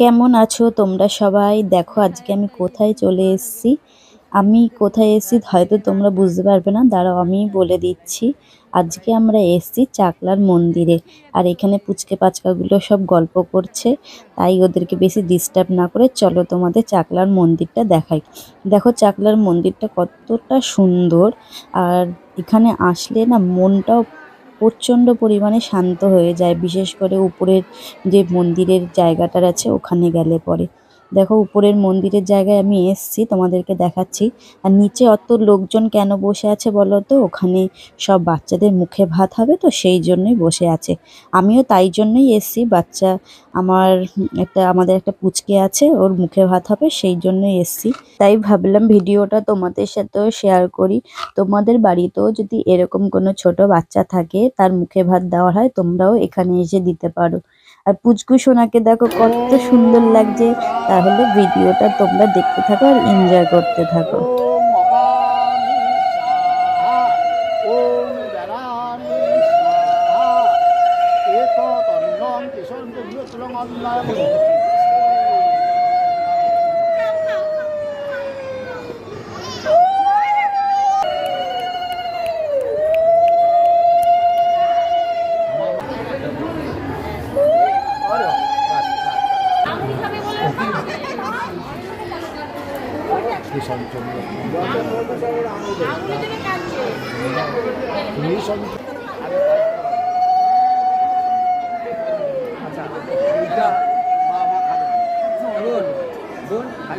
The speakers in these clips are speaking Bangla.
কেমন আছো তোমরা সবাই? দেখো আজকে আমি কোথায় চলে এসেছি। আমি কোথায় এসেছি হয়তো তোমরা বুঝতে পারবে না, দাঁড়াও আমি বলে দিচ্ছি। আজকে আমরা এসেছি চাকলার মন্দিরে। আর এখানে পুচকে পাচকাগুলো সব গল্প করছে, তাই ওদেরকে বেশি ডিস্টার্ব না করে চলো তোমাদের চাকলার মন্দিরটা দেখাই। দেখো চাকলার মন্দিরটা কতটা সুন্দর। আর এখানে আসলে না মনটাও প্রচণ্ড পরিমাণে শান্ত হয়ে যায়, বিশেষ করে উপরের যে মন্দিরের জায়গাটার আছে ওখানে গেলে পরে। দেখো উপরের মন্দিরের জায়গায় আমি এসছি, তোমাদেরকে দেখাচ্ছি। আর নিচে অত লোকজন কেন বসে আছে বলো তো? ওখানে সব বাচ্চাদের মুখে ভাত হবে তো সেই জন্যই বসে আছে। আমিও তাই জন্যই এসছি, বাচ্চা আমাদের একটা পুচকে আছে, ওর মুখে ভাত হবে সেই জন্যই এসছি। তাই ভাবলাম ভিডিওটা তোমাদের সাথেও শেয়ার করি। তোমাদের বাড়িতেও যদি এরকম কোনো ছোট বাচ্চা থাকে, তার মুখে ভাত দেওয়া হয়, তোমরাও এখানে এসে দিতে পারো। আর পুচকু সোনাকে দেখো কত সুন্দর লাগছে। তাহলে ভিডিওটা তোমরা দেখতে থাকো আর এনজয় করতে থাকো।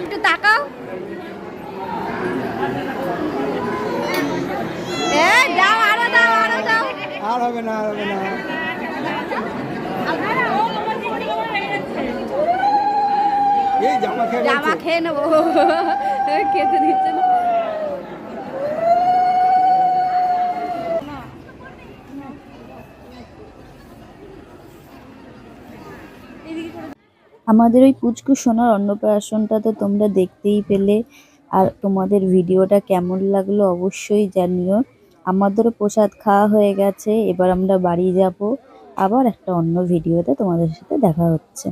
একটু তাকাও। দাও আরো দাও আরো দাও। আর হবে না, আর হবে না। এই জামা খেয়ে নেবো, খেতে দিচ্ছে না। আমাদের ওই পুচকু সোনার অন্নপ্রাশনটা তো তোমরা দেখতেই পেলে। আর তোমাদের ভিডিওটা কেমন লাগলো অবশ্যই জানিও। আমাদেরও প্রসাদ খাওয়া হয়ে গেছে, এবার আমরা বাড়ি যাব। আবার একটা অন্য ভিডিওতে তোমাদের সাথে দেখা হচ্ছে।